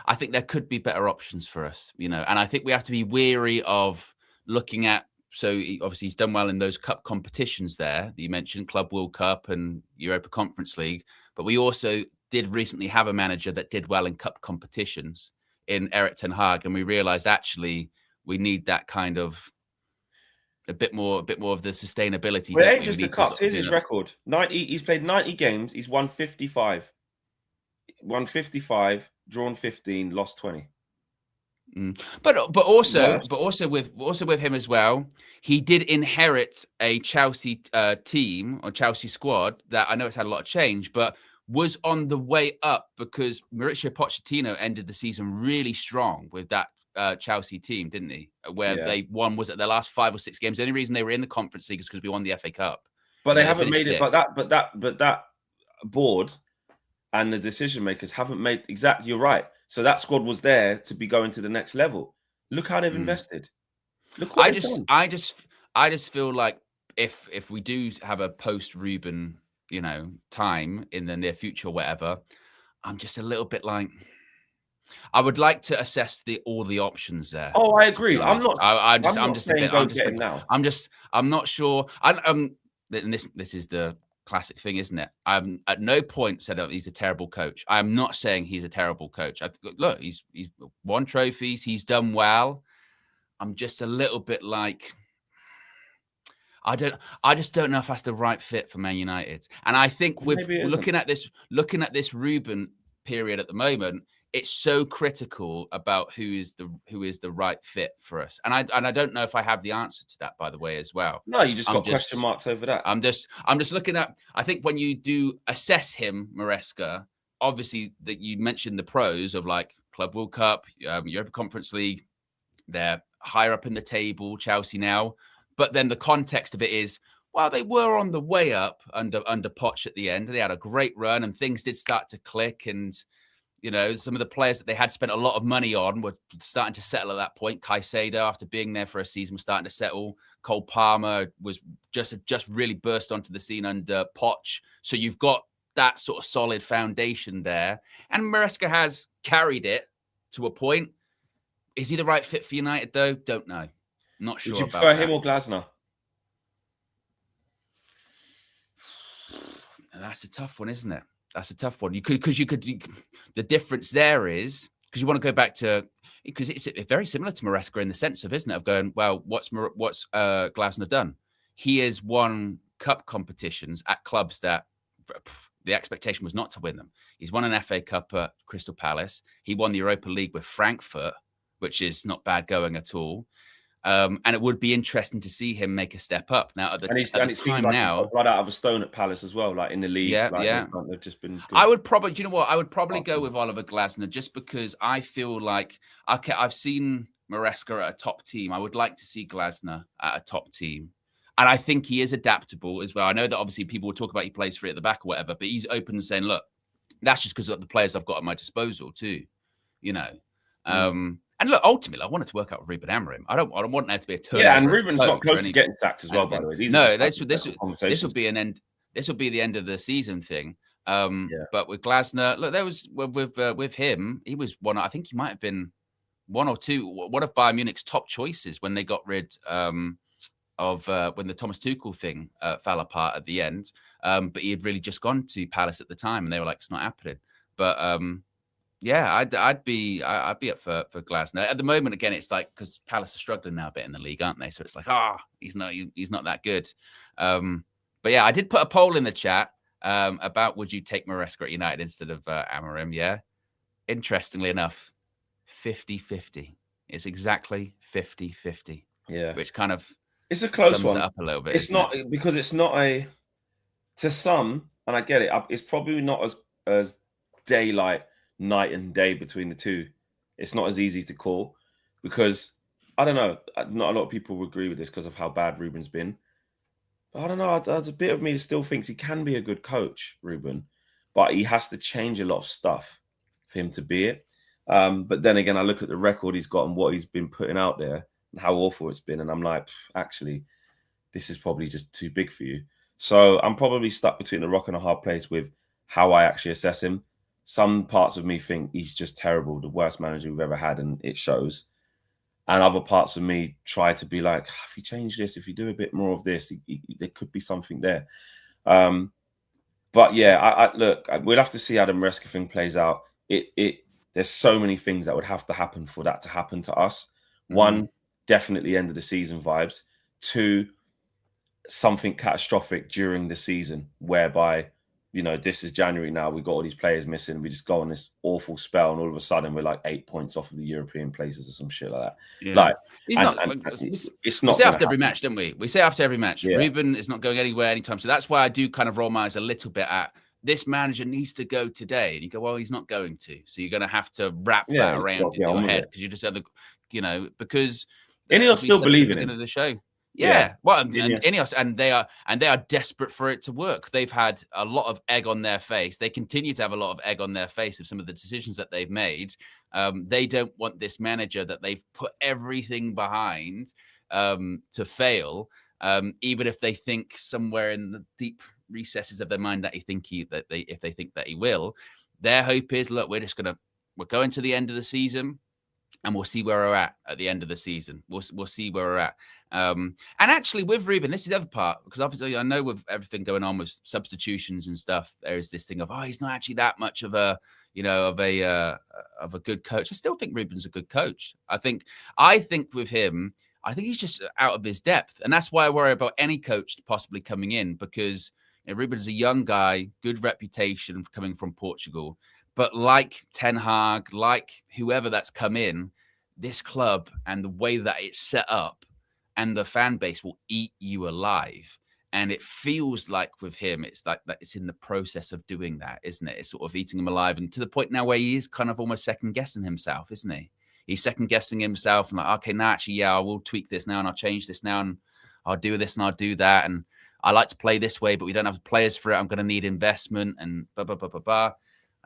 I think there could be better options for us, and I think we have to be wary of looking at. So obviously he's done well in those cup competitions there that you mentioned, Club World Cup and Europa Conference League. But we also did recently have a manager that did well in cup competitions in Erik ten Hag, and we realized actually we need that kind of a bit more of the sustainability. Well, it ain't just the cups. Here's his record: 90. He's played 90 games. He's won 55. Won 55, drawn 15, lost 20. But also with him as well, he did inherit a Chelsea team or Chelsea squad that I know it's had a lot of change, but was on the way up because Mauricio Pochettino ended the season really strong with that Chelsea team, didn't he? Where they won, was it their last 5 or 6 games? The only reason they were in the Conference League is because we won the FA Cup. But they haven't made it. But that board and the decision makers haven't made exactly. You're right. So that squad was there to be going to the next level. Look how they've invested. Look what they've done. I just feel like if we do have a post Ruben, time in the near future, or whatever, I'm just a little bit like, I would like to assess all the options there. Oh, I agree. I'm not sure. And this is the classic thing, isn't it? I'm at no point said that he's a terrible coach. I am not saying he's a terrible coach. Look, he's won trophies. He's done well. I'm just a little bit like, I just don't know if that's the right fit for Man United. And I think with looking at this Ruben period at the moment, it's so critical about who is the right fit for us. And I don't know if I have the answer to that, by the way, as well. No, you just got question marks over that. I'm just looking at, I think when you do assess him, Maresca, obviously that you mentioned the pros of like Club World Cup, Europa Conference League, they're higher up in the table, Chelsea now. But then the context of it is, well, they were on the way up under Poch at the end. They had a great run and things did start to click. And, some of the players that they had spent a lot of money on were starting to settle at that point. Caicedo, after being there for a season, was starting to settle. Cole Palmer was just really burst onto the scene under Poch. So you've got that sort of solid foundation there. And Maresca has carried it to a point. Is he the right fit for United, though? Don't know. Not sure. Would you about prefer that. him or Glasner? That's a tough one, isn't it? That's a tough one. The difference there is, because you want to go back to, because it's very similar to Maresca in the sense of, isn't it, of going, well, what's Glasner done? He has won cup competitions at clubs that the expectation was not to win them. He's won an FA Cup at Crystal Palace. He won the Europa League with Frankfurt, which is not bad going at all. And it would be interesting to see him make a step up. Now, at the time now, he's blood out of a stone at Palace as well, like in the league. They've just been good. I would probably, I would probably go with Oliver Glasner just because I feel like, okay, I've seen Maresca at a top team. I would like to see Glasner at a top team. And I think he is adaptable as well. I know that obviously people will talk about he plays free at the back or whatever, but he's open and saying, look, that's just because of the players I've got at my disposal too, And look, ultimately, I wanted to work out with Ruben Amorim. I don't want there to be a turnover. Yeah, and Ruben's not close to getting sacked as well, by the way. This will be an end. This will be the end of the season thing. But with Glasner, look, there was with him. He was one. I think he might have been one of Bayern Munich's top choices when they got rid when the Thomas Tuchel thing fell apart at the end. But he had really just gone to Palace at the time, and they were like, "It's not happening." But yeah, I'd be up for Glasner. At the moment, again, it's like because Palace are struggling now a bit in the league, aren't they? So it's like, he's not that good. But yeah, I did put a poll in the chat about would you take Maresca at United instead of Amorim? Yeah, interestingly enough, 50-50. It's exactly 50-50. Yeah, which kind of it's a close sums one. It up a little bit. It's not because it's not a to some, and I get it. It's probably not as daylight. Night and day between the two. It's not as easy to call because I don't know. Not a lot of people will agree with this because of how bad Ruben's been. But I don't know. There's a bit of me that still thinks he can be a good coach, Ruben, but he has to change a lot of stuff for him to be it. But then again, I look at the record he's got and what he's been putting out there and how awful it's been, and I'm like, actually, this is probably just too big for you. So I'm probably stuck between a rock and a hard place with how I actually assess him. Some parts of me think he's just terrible, the worst manager we've ever had, and it shows. And other parts of me try to be like, if you change this, if you do a bit more of this, there could be something there. But yeah, look, we'll have to see how the Maresca thing plays out. There's so many things that would have to happen for that to happen to us. One, definitely end of the season vibes. Two, something catastrophic during the season whereby, this is January now. We've got all these players missing. We just go on this awful spell, and all of a sudden we're like 8 points off of the European places or some shit like that. Yeah. It's not. We say after every match, don't we? We say after every match, Ruben is not going anywhere anytime. So that's why I do kind of roll my eyes a little bit at this manager needs to go today, and you go, well, he's not going to. So you're going to have to wrap that around in your head because you just have because Ineos still believe in him. Of the show. Yeah, well, and Ineos. Ineos, and they are desperate for it to work. They've had a lot of egg on their face. They continue to have a lot of egg on their face of some of the decisions that they've made. They don't want this manager that they've put everything behind to fail, even if they think somewhere in the deep recesses of their mind that if they think that he will. Their hope is, look, we're going to the end of the season, and we'll see where we're at the end of the season. We'll see where we're at. And actually, with Ruben, this is the other part, because obviously I know with everything going on with substitutions and stuff, there is this thing of, he's not actually that much of a good coach. I still think Ruben's a good coach. I think with him, I think he's just out of his depth, and that's why I worry about any coach possibly coming in, because Ruben's a young guy, good reputation coming from Portugal. But like Ten Hag, like whoever that's come in, this club and the way that it's set up and the fan base will eat you alive. And it feels like with him, it's like that it's in the process of doing that, isn't it? It's sort of eating him alive. And to the point now where he is kind of almost second guessing himself, isn't he? He's second guessing himself and like, okay, now actually, I will tweak this now and I'll change this now and I'll do this and I'll do that. And I like to play this way, but we don't have the players for it. I'm going to need investment and blah, blah, blah, blah, blah.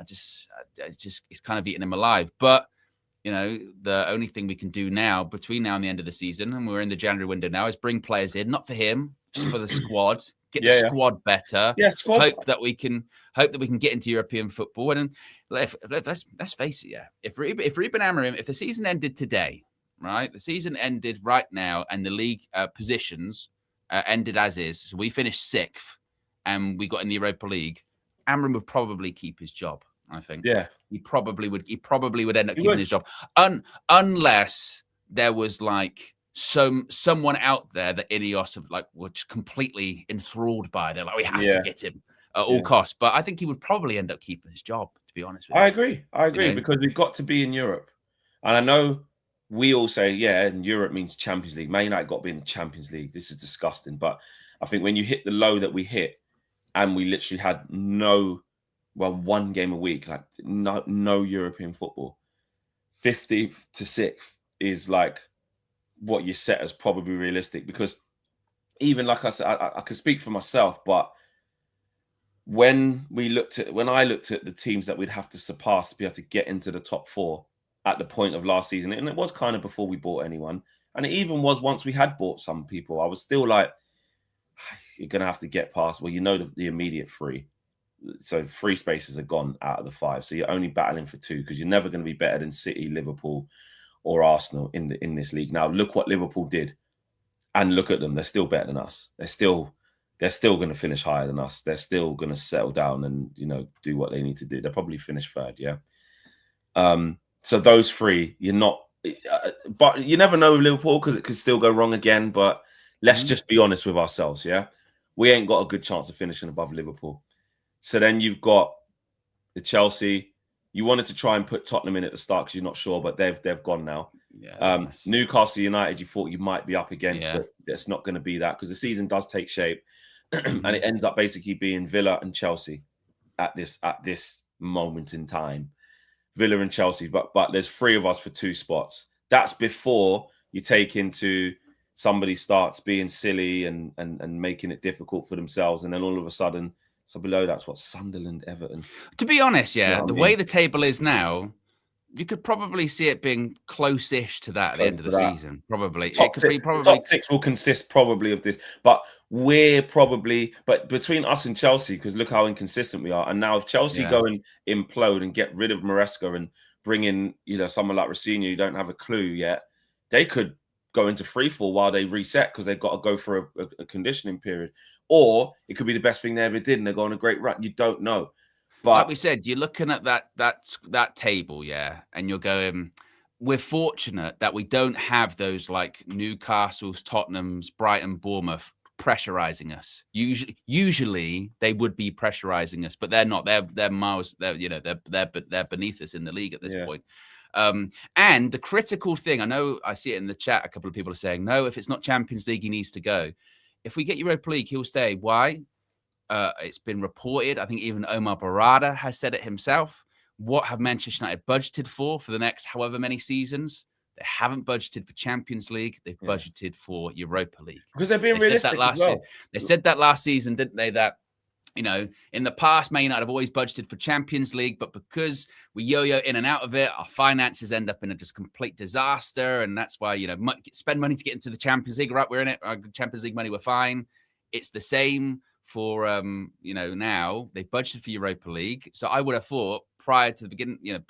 It's kind of eating him alive. But, the only thing we can do now between now and the end of the season, and we're in the January window now, is bring players in, not for him, just for the squad, get the squad better. Yeah, hope that we can get into European football. And let's face it, if Ruben Amorim, if the season ended today, right, the season ended right now, and the league positions ended as is, so we finished 6th, and we got in the Europa League, Amorim would probably keep his job. I think. Yeah, he probably would end up keeping his job, unless there was like someone out there that Ineos were just completely enthralled by. They're like, we have to get him at all costs. But I think he would probably end up keeping his job. To be honest with you, I agree because we've got to be in Europe, and I know we all say, and Europe means Champions League. Man United got to be in the Champions League. This is disgusting. But I think when you hit the low that we hit, and we literally had one game a week, like no European football. 50th to 6th is like what you set as probably realistic, because even like I said, I can speak for myself, but when I looked at the teams that we'd have to surpass to be able to get into the top 4 at the point of last season, and it was kind of before we bought anyone, and it even was once we had bought some people, I was still like, you're going to have to get past, the immediate 3. So 3 spaces are gone out of the 5. So you're only battling for 2, because you're never going to be better than City, Liverpool, or Arsenal in this league. Now look what Liverpool did, and look at them. They're still better than us. They're still going to finish higher than us. They're still going to settle down and do what they need to do. They'll probably finish 3rd. Yeah. So those 3, you're not. But you never know with Liverpool, because it could still go wrong again. But let's just be honest with ourselves. Yeah, we ain't got a good chance of finishing above Liverpool. So then you've got the Chelsea. You wanted to try and put Tottenham in at the start because you're not sure, but they've gone now. Yeah, Newcastle United, you thought you might be up against, but it's not going to be that, because the season does take shape, and it ends up basically being Villa and Chelsea at this moment in time. Villa and Chelsea, but there's 3 of us for 2 spots. That's before you take into somebody starts being silly and making it difficult for themselves, and then all of a sudden. So below that's what Sunderland, Everton. To be honest, way the table is now, you could probably see it being close-ish to that at the end of the season. Probably. Top 6 will consist probably of this. But but between us and Chelsea, because look how inconsistent we are. And now if Chelsea go and implode and get rid of Maresca and bring in, someone like Rossini, you don't have a clue yet, they could go into freefall while they reset, because they've got to go for a conditioning period. Or it could be the best thing they ever did, and they're going on a great run. You don't know. But like we said, you're looking at that table, and you're going, we're fortunate that we don't have those like Newcastle's, Tottenham's, Brighton, Bournemouth pressurizing us. Usually they would be pressurizing us, but they're not. They're miles. They're beneath us in the league at this point. And the critical thing, I know I see it in the chat, a couple of people are saying, no, if it's not Champions League, he needs to go. If we get Europa League, he'll stay. Why? It's been reported. I think even Omar Barada has said it himself. What have Manchester United budgeted for the next however many seasons? They haven't budgeted for Champions League. They've budgeted for Europa League. Because they're being realistic as well. They said that last season, didn't they? That, you know, in the past, Man United have always budgeted for Champions League, but because we yo-yo in and out of it, our finances end up in a just complete disaster. And that's why, you know, spend money to get into the Champions League. Right, we're in it. Our Champions League money, we're fine. It's the same for, you know, now they've budgeted for Europa League. So I would have thought prior to the beginning, you know,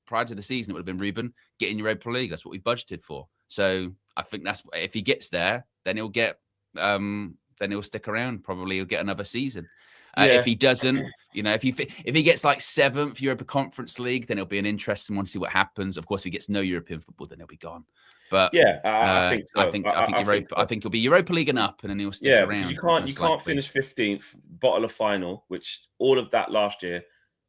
prior to the season, it would have been Ruben getting Europa League. That's what we budgeted for. So I think that's, if he gets there, then he'll get, then he'll stick around. Probably he'll get another season. If he doesn't, you know, if he gets like 7th Europa Conference League, then it'll be an interesting one to see what happens. Of course, if he gets no European football, then he'll be gone. But I think so. I think it'll be Europa League and up, and then he'll stick around. You can't finish 15th, bottle of final, which all of that last year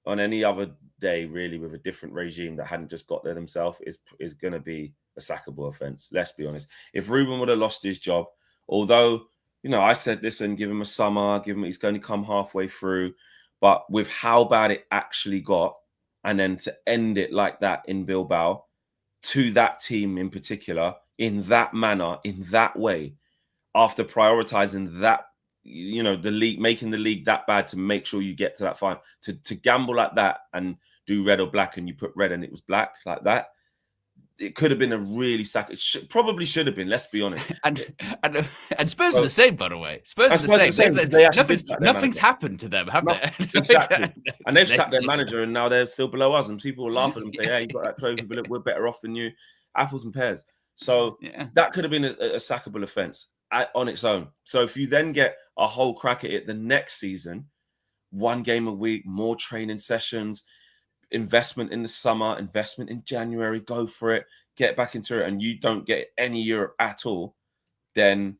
on any other day, really, with a different regime that hadn't just got there themselves, is going to be a sackable offence. Let's be honest. If Ruben would have lost his job, although, you know, I said, listen, give him a summer, he's going to come halfway through. But with how bad it actually got, and then to end it like that in Bilbao, to that team in particular, in that manner, in that way, after prioritizing that, you know, the league, making the league that bad to make sure you get to that final, to gamble like that and do red or black, and you put red and it was black like that. It could have been a really probably should have been. Let's be honest. And Spurs are the same, by the way. Spurs are the same. Nothing's happened to them, have they? Exactly. And they've sacked their manager, and now they're still below us. And people will laugh at them and say, "Hey, you got that trophy, but look, we're better off than you." Apples and pears. So that could have been a sackable offence on its own. So if you then get a whole crack at it the next season, 1 game a week, more training sessions, investment in the summer, investment in January, go for it, get back into it, and you don't get any Europe at all, then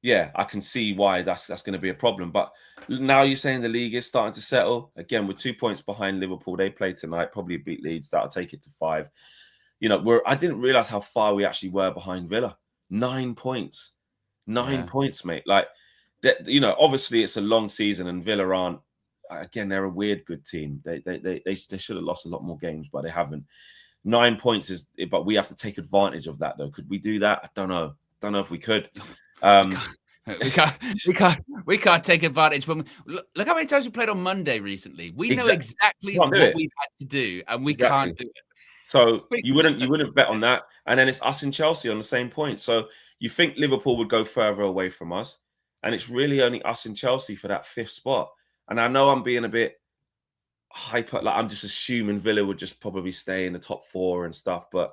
I can see why that's going to be a problem. But now you're saying the league is starting to settle again with 2 points behind Liverpool. They play tonight, probably beat Leeds. That'll take it to 5. You know, I didn't realize how far we actually were behind Villa. 9 points, 9 points, mate. Like that, you know, obviously it's a long season, and Villa aren't. Again, they're a weird good team. They should have lost a lot more games, but they haven't. 9 points but we have to take advantage of that, though. Could we do that? I don't know. Don't know if we could. We can't take advantage. When look how many times we played on Monday recently. We know exactly what we've had to do, and we can't do it. So you wouldn't bet on that. And then it's us and Chelsea on the same point. So you think Liverpool would go further away from us, and it's really only us and Chelsea for that 5th spot. And I know I'm being a bit hyper, like I'm just assuming Villa would just probably stay in the top 4 and stuff. But,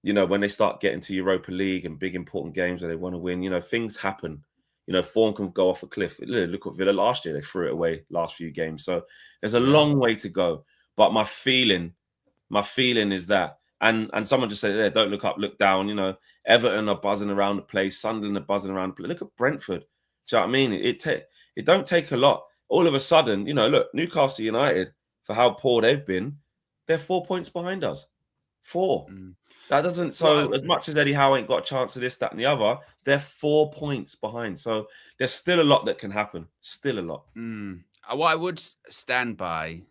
you know, when they start getting to Europa League and big important games where they want to win, you know, things happen. You know, form can go off a cliff. Look at Villa last year. They threw it away last few games. So there's a long way to go. But my feeling is that, and someone just said, don't look up, look down. You know, Everton are buzzing around the place. Sunderland are buzzing around the place. Look at Brentford. Do you know what I mean? It don't take a lot. All of a sudden, you know, look, Newcastle United, for how poor they've been, they're 4 points behind us. 4. That doesn't, so as much as Eddie Howe ain't got a chance of this, that, and the other, they're 4 points behind. So there's still a lot that can happen. Still a lot. What I would stand by,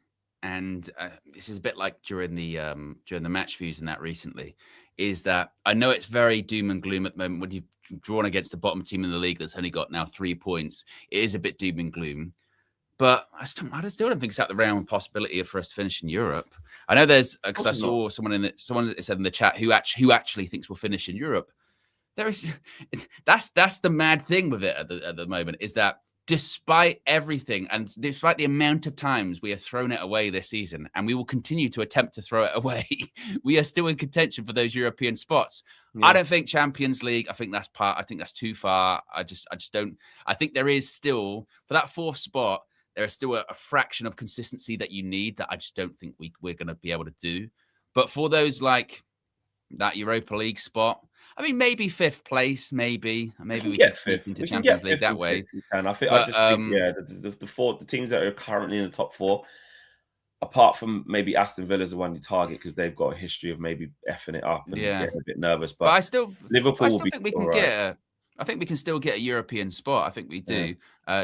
and this is a bit like during the match views and that recently, is that I know it's very doom and gloom at the moment when you've drawn against the bottom team in the league that's only got now 3 points. It is a bit doom and gloom. But I still don't think it's out the realm of possibility for us to finish in Europe. I know there's, because I saw someone that said in the chat who actually thinks we'll finish in Europe. That's the mad thing with it at the moment, is that despite everything and despite the amount of times we have thrown it away this season, and we will continue to attempt to throw it away, we are still in contention for those European spots. I don't think Champions League. I think that's too far. I just don't. I think there is still, for that 4th spot, there is still a fraction of consistency that you need that I just don't think we're going to be able to do. But for those like that Europa League spot, I mean, maybe 5th place, maybe we can sneak into Champions League that way. I think the teams that are currently in the top 4, apart from maybe Aston Villa's the one you target because they've got a history of maybe effing it up and getting a bit nervous. But Liverpool will be think we can get I think we can still get a European spot. I think we do.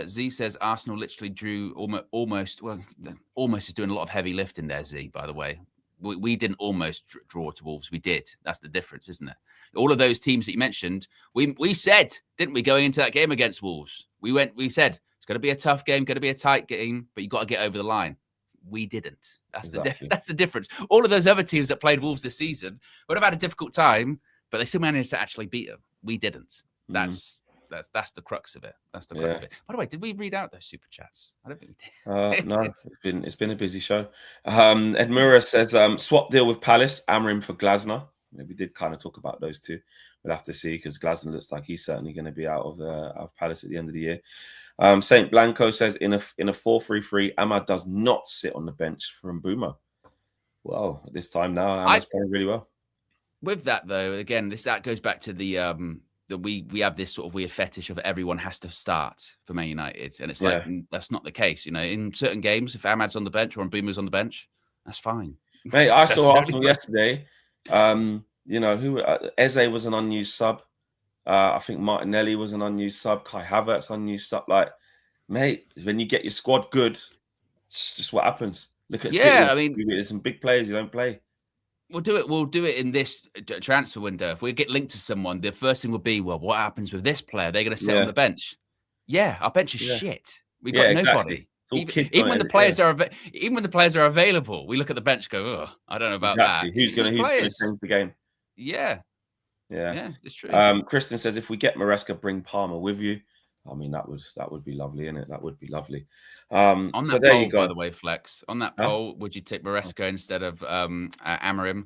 Z says Arsenal literally drew almost is doing a lot of heavy lifting there, Z, by the way. we didn't almost draw to Wolves. We did. That's the difference, isn't it? All of those teams that you mentioned, we said, didn't we, going into that game against Wolves? We said it's going to be a tough game, going to be a tight game, but you got to get over the line. We didn't. That's the difference. All of those other teams that played Wolves this season would have had a difficult time, but they still managed to actually beat them. We didn't. That's the crux of it. That's the crux of it. By the way, did we read out those super chats? I don't think we did. No, it's been a busy show. Edmura says swap deal with Palace, Amorim for Glasner. We did kind of talk about those two. We'll have to see because Glasner looks like he's certainly going to be out of Palace at the end of the year. Saint Blanco says in a 4-3-3, Ahmad does not sit on the bench for Mbeumo. Well, at this time now, Ahmad's playing really well. With that though, again, that goes back to the we have this sort of weird fetish of everyone has to start for Man United, and it's like that's not the case. You know, in certain games, if Ahmad's on the bench or Mbeumo's on the bench, that's fine. Mate, I saw Arsenal yesterday. You know, who Eze was an unused sub. I think Martinelli was an unused sub. Kai Havertz unused sub. Like, mate, when you get your squad good, it's just what happens. Look at City. I mean, there's some big players you don't play. We'll do it in this transfer window. If we get linked to someone, the first thing would be, well, what happens with this player? They're going to sit on the bench. Yeah, our bench is shit. We've got nobody. Even when the players are available, we look at the bench, go, oh, I don't know about that. Who's going to change the game? Yeah, it's true. Kristen says if we get Maresca, bring Palmer with you. I mean, that would be lovely, innit? That would be lovely. On that poll, by the way, Flex, on that poll, would you take Maresca instead of Amorim?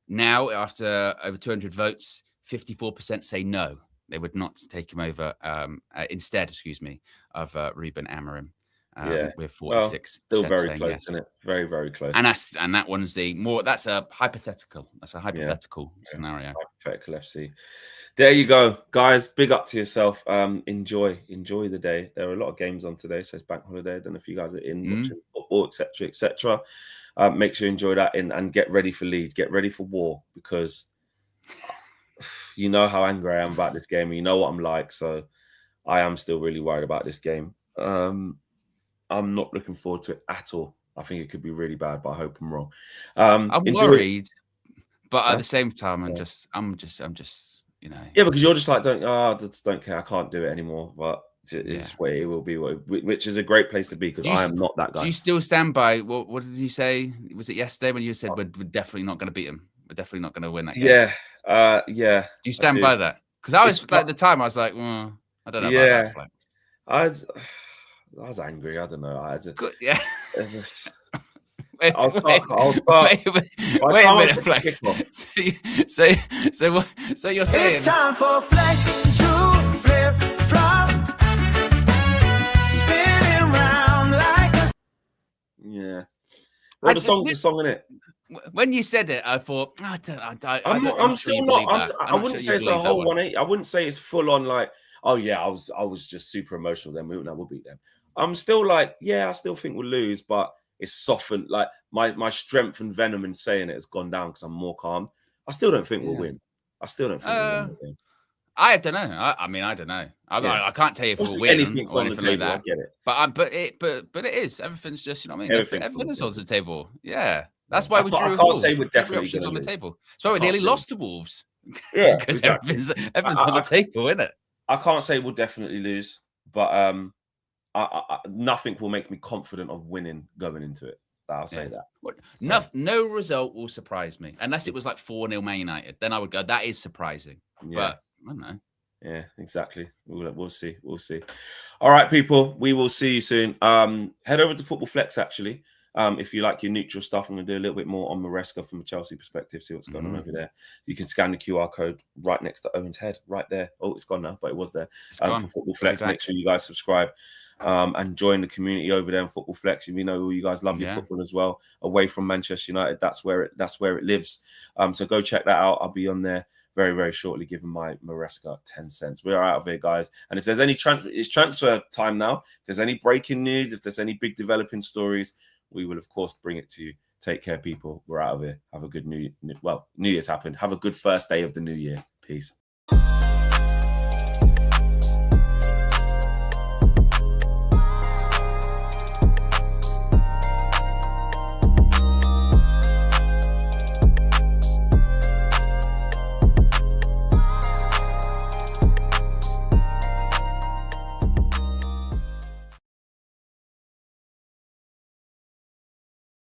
Now, after over 200 votes, 54% say no. They would not take him over instead, of Ruben Amorim. With 46%. Still very close, yes. isn't it? Very, very close. And that one's that's a hypothetical. That's a hypothetical scenario. Hypothetical FC. There you go, guys. Big up to yourself. Enjoy the day. There are a lot of games on today, so it's bank holiday. I don't know if you guys are in watching football, etc., etc. Make sure you enjoy that and get ready for Leeds. Get ready for war because you know how angry I am about this game. You know what I'm like, so I am still really worried about this game. I'm not looking forward to it at all. I think it could be really bad, but I hope I'm wrong. I'm worried, but at the same time, I'm just, you know. Yeah, because you're just like, just don't care. I can't do it anymore. But it's way it will be, which is a great place to be because I am not that guy. Do you still stand by what did you say? Was it yesterday when you said we're definitely not going to beat him? We're definitely not going to win that game. Yeah. Do you stand by that? Because I was at the time, I was like, I don't know about that. Flex. I was angry. I don't know. Good, yeah. Wait a minute, Flex. So you're saying it's time for Flex to flip flop, spinning round like a Well, the song's a song, innit? When you said it, I thought I'm still not. I wouldn't say it's a whole 180. I wouldn't say it's full on like, oh yeah, I was just super emotional. Then we'll beat them. I'm still like, I still think we'll lose, but it's softened. Like my strength and venom in saying it has gone down because I'm more calm. I still don't think we'll win. I still don't think we'll win. I don't know. I mean, I don't know. I can't tell you if we'll win anything's or on the anything table. like that. I get it. But it is. Everything's just, you know what I mean? Everything's on the table. Yeah. That's why we drew with I can't Wolves. say we're definitely options on the lose. table. That's why we nearly lost to Wolves. Yeah, because everything's on the table, isn't it? I can't say we'll definitely lose, but nothing will make me confident of winning going into it. I'll say that. No result will surprise me unless it was like 4-0 Man United. Then I would go, that is surprising. But I don't know. Yeah, exactly. We'll see. We'll see. All right, people. We will see you soon. Head over to Football Flex, actually. If you like your neutral stuff, I'm going to do a little bit more on Maresca from a Chelsea perspective, see what's going on over there. You can scan the QR code right next to Owen's head, right there. Oh, it's gone now, but it was there. For Football Flex, make sure you guys subscribe and join the community over there in Football Flex. We know you guys love your football as well. Away from Manchester United, that's where it lives. So go check that out. I'll be on there very, very shortly, giving my Maresca 10 cents. We're out of here, guys. And if there's any it's transfer time now. If there's any breaking news, if there's any big developing stories, we will, of course, bring it to you. Take care, people. We're out of here. Have a good New Year's happened. Have a good first day of the new year. Peace.